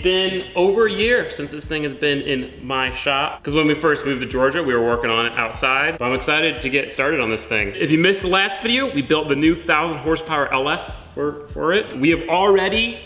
been over a year since this thing has been in my shop. Because when we first moved to Georgia, we were working on it outside. So I'm excited to get started on this thing. If you missed the last video, we built the new 1,000 horsepower LS for it. We have already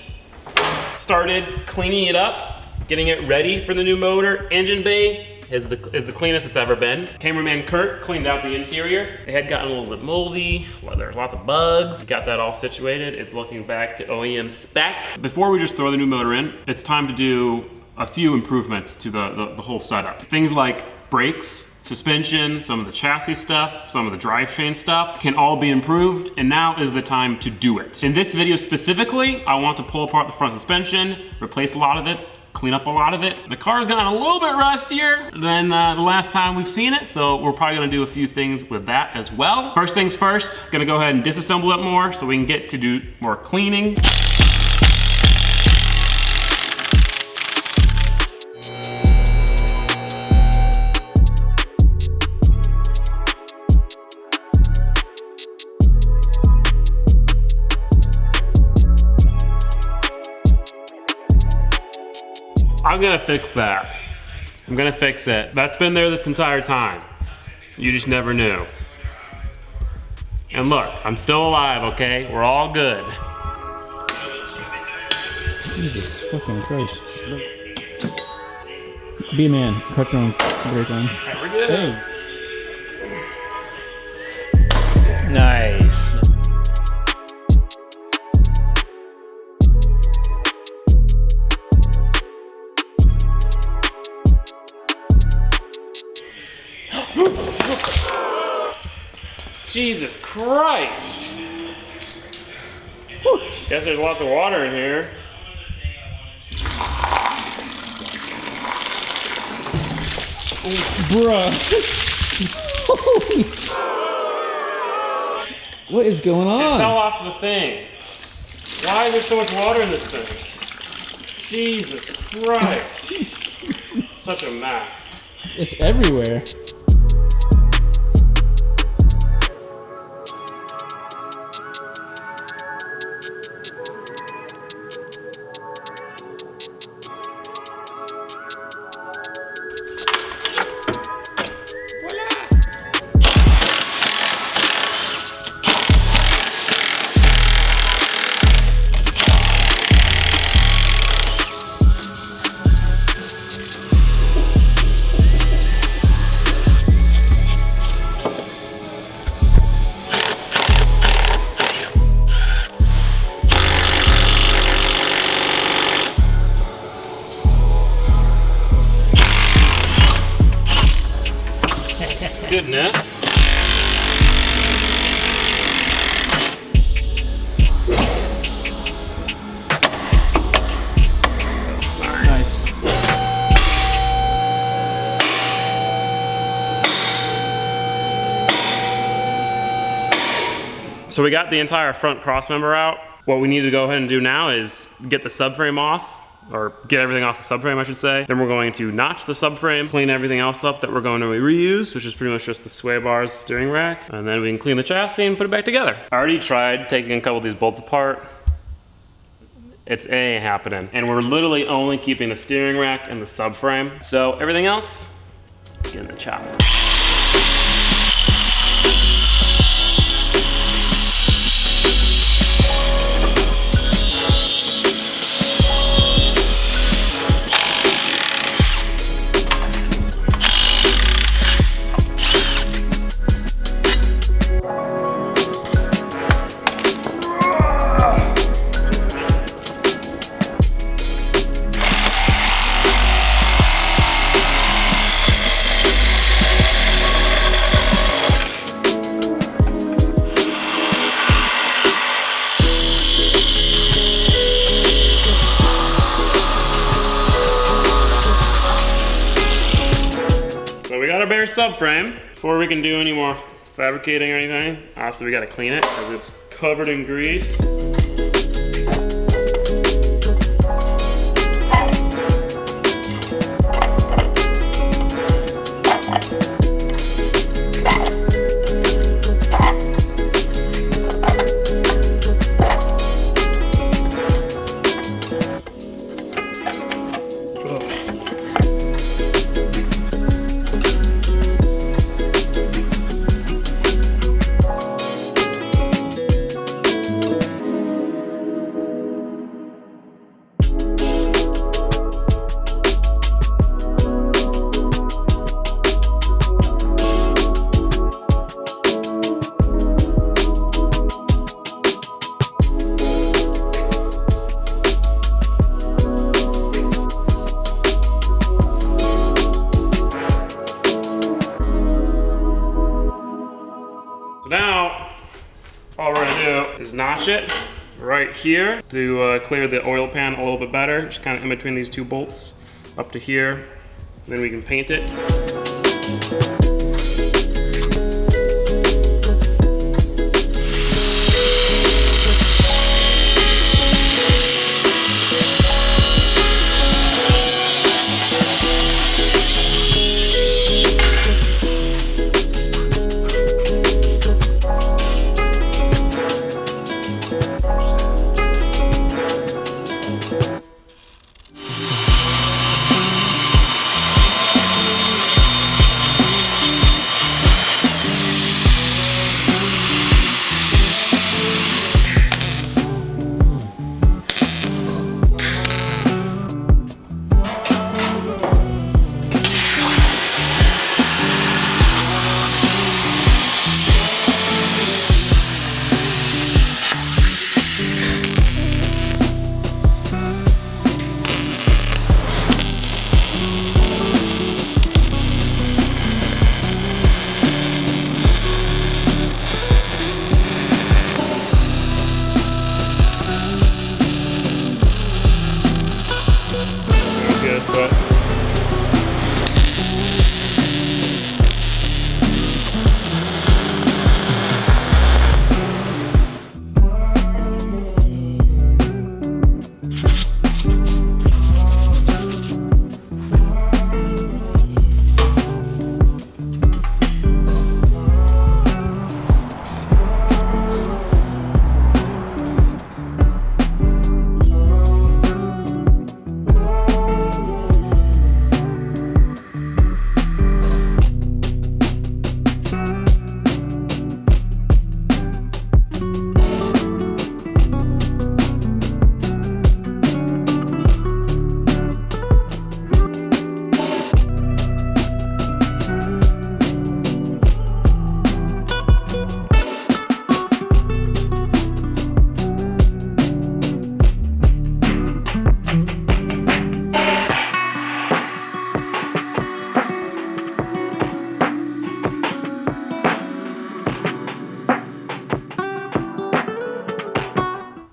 started cleaning it up, getting it ready for the new motor. Engine bay is the cleanest it's ever been. Cameraman Kurt cleaned out the interior. It had gotten a little bit moldy. Well, there's lots of bugs. Got that all situated. It's looking back to OEM spec. Before we just throw the new motor in, it's time to do a few improvements to the whole setup. Things like brakes, suspension, some of the chassis stuff, some of the drivetrain stuff can all be improved, and now is the time to do it. In this video specifically, I want to pull apart the front suspension, replace a lot of it, clean up a lot of it. The car's gotten a little bit rustier than the last time we've seen it, so we're probably gonna do a few things with that as well. First things first, gonna go ahead and disassemble it more so we can get to do more cleaning. I'm gonna fix that. I'm gonna fix it. That's been there this entire time. You just never knew. And look, I'm still alive, okay? We're all good. Jesus fucking Christ. Be a man, cut your own brake line. Alright, we're good. Hey. Nice. Jesus Christ! Whew. Guess there's lots of water in here. Bruh. What is going on? It fell off the thing. Why is there so much water in this thing? Jesus Christ. Such a mess. It's everywhere. Goodness. Nice. So we got the entire front cross member out. What we need to go ahead and do now is get the subframe off, or get everything off the subframe, I should say. Then we're going to notch the subframe, clean everything else up that we're going to reuse, which is pretty much just the sway bars, steering rack, and then we can clean the chassis and put it back together. I already tried taking a couple of these bolts apart. It ain't happening. And we're literally only keeping the steering rack and the subframe. So everything else, get in the chopper. Bare subframe. Before we can do any more fabricating or anything, obviously we gotta clean it because it's covered in grease. is notch it right here to clear the oil pan a little bit better, just kind of in between these two bolts up to here. Then we can paint it.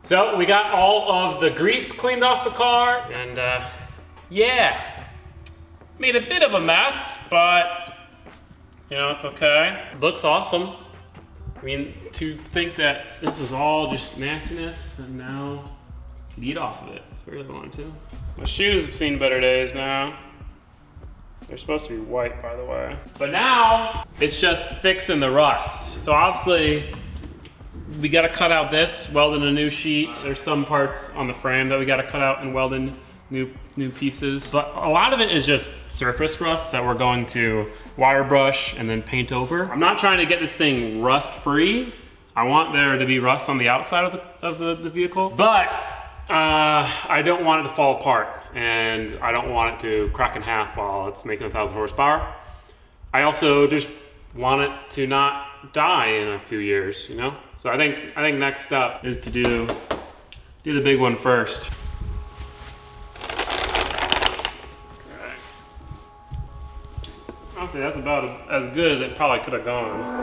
So we got all of the grease cleaned off the car, and yeah, made a bit of a mess, but you know, it's okay. It looks awesome. I mean, to think that this was all just nastiness, and now you could eat off of it if I really wanted to. My shoes have seen better days now. They're supposed to be white, by the way. But now, it's just fixing the rust. So obviously, we gotta cut out this, weld in a new sheet. There's some parts on the frame that we gotta cut out and weld in new pieces. But a lot of it is just surface rust that we're going to wire brush and then paint over. I'm not trying to get this thing rust free. I want there to be rust on the outside of the vehicle, but I don't want it to fall apart, and I don't want it to crack in half while it's making 1,000 horsepower. I also just want it to not die in a few years, you know? So I think next step is to do the big one first. Okay. Honestly, that's about as good as it probably could have gone.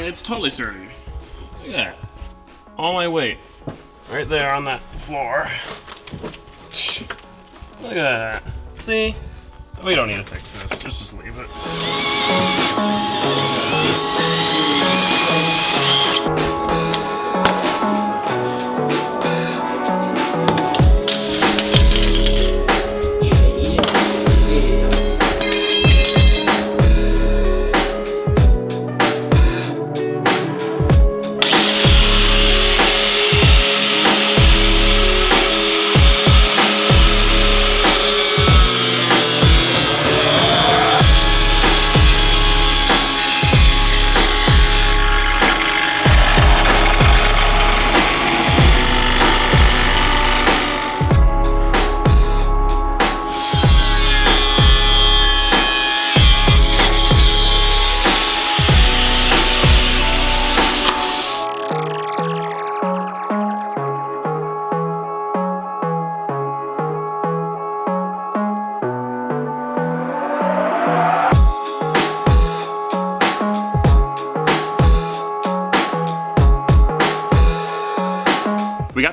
It's totally sturdy. Look at that. All my weight. Right there on that floor. Look at that. See? We don't need to fix this. Just leave it.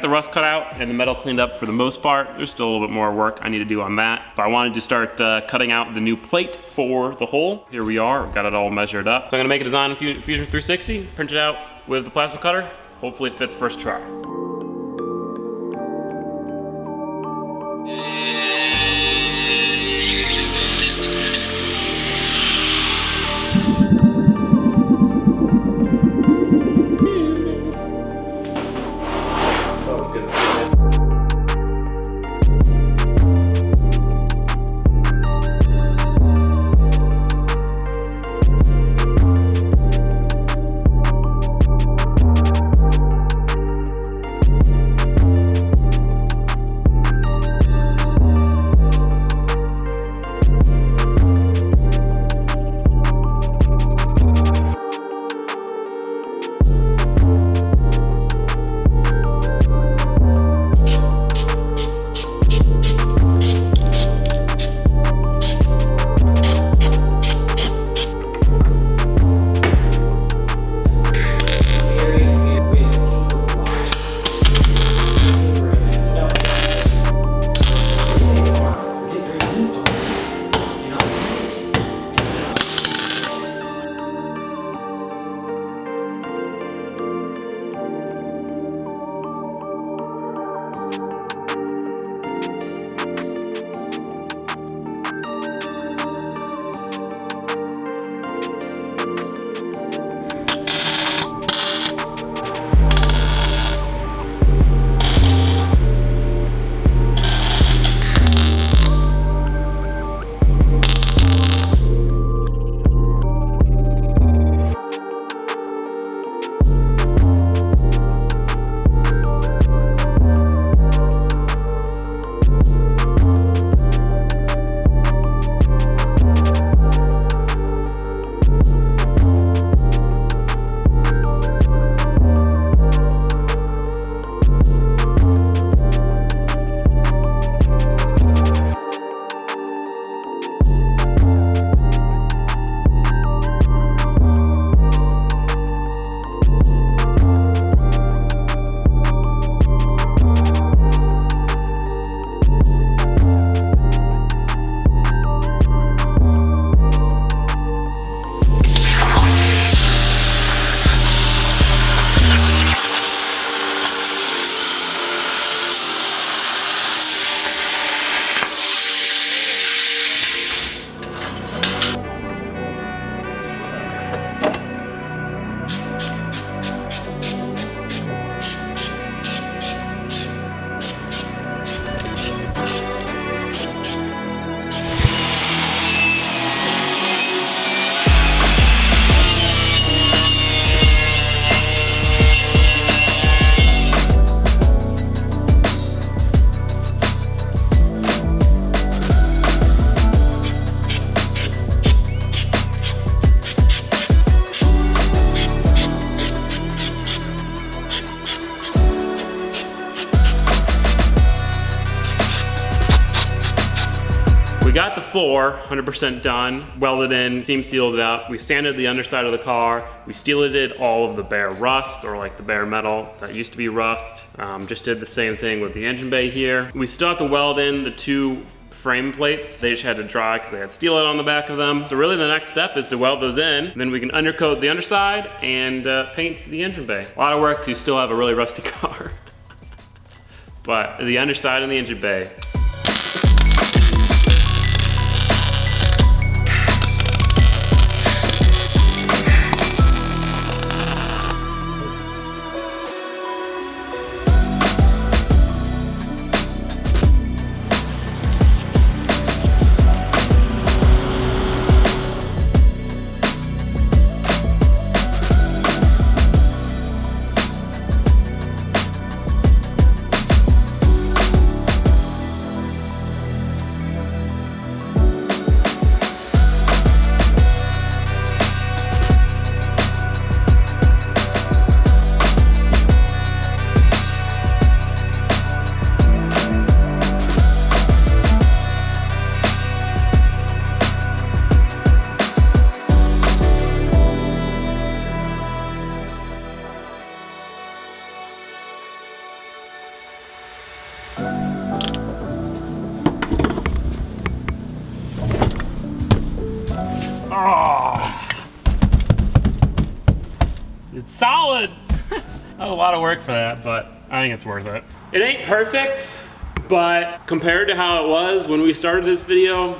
the rust cut out and the metal cleaned up for the most part. There's still a little bit more work I need to do on that, but I wanted to start cutting out the new plate for the hole. Here we are, got it all measured up. So I'm gonna make a design in Fusion 360, print it out with the plasma cutter. Hopefully it fits first try. got the floor 100% done, welded in, seam sealed it up. We sanded the underside of the car. We steeled all of the bare rust, or like the bare metal that used to be rust. Just did the same thing with the engine bay here. We still have to weld in the two frame plates. They just had to dry because they had steel on the back of them. So really the next step is to weld those in. Then we can undercoat the underside and paint the engine bay. A lot of work to still have a really rusty car. But the underside and the engine bay. wood. A lot of work for that, but I think it's worth it. It ain't perfect, but compared to how it was when we started this video,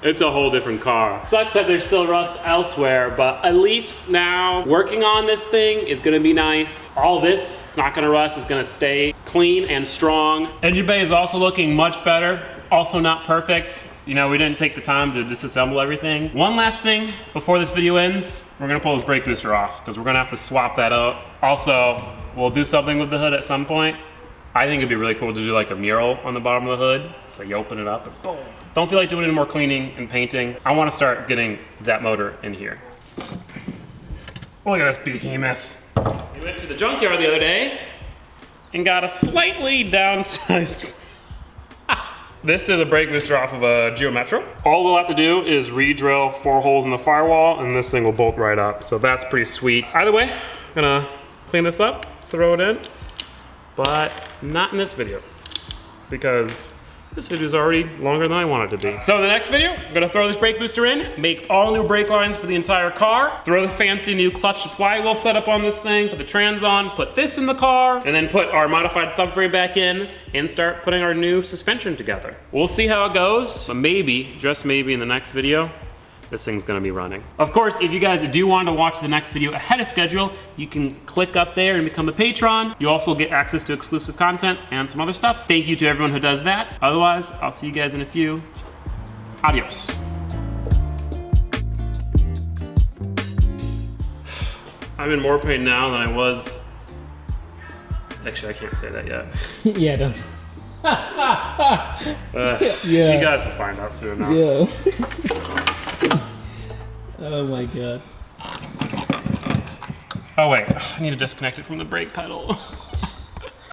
it's a whole different car. Sucks that there's still rust elsewhere, but at least now working on this thing is gonna be nice. All this is not gonna rust, it's gonna stay clean and strong. Engine bay is also looking much better, also not perfect. You know, we didn't take the time to disassemble everything. One last thing before this video ends, we're gonna pull this brake booster off because we're gonna have to swap that out. Also, we'll do something with the hood at some point. I think it'd be really cool to do like a mural on the bottom of the hood. So you open it up and boom. Don't feel like doing any more cleaning and painting. I wanna start getting that motor in here. Look at this behemoth. We went to the junkyard the other day and got a slightly downsized. This is a brake booster off of a Geo Metro. All we'll have to do is re-drill 4 holes in the firewall and this thing will bolt right up. So that's pretty sweet. Either way, I'm gonna clean this up, throw it in, but not in this video because this video is already longer than I want it to be. So in the next video, I'm gonna throw this brake booster in, make all new brake lines for the entire car, throw the fancy new clutch to flywheel setup on this thing, put the trans on, put this in the car, and then put our modified subframe back in and start putting our new suspension together. We'll see how it goes, but maybe, just maybe in the next video, this thing's gonna be running. Of course, if you guys do want to watch the next video ahead of schedule, you can click up there and become a patron. You also get access to exclusive content and some other stuff. Thank you to everyone who does that. Otherwise, I'll see you guys in a few. Adios. I'm in more pain now than I was. Actually, I can't say that yet. Yeah, don't. Yeah. You guys will find out soon enough. Yeah. Oh my god. Oh wait, I need to disconnect it from the brake pedal.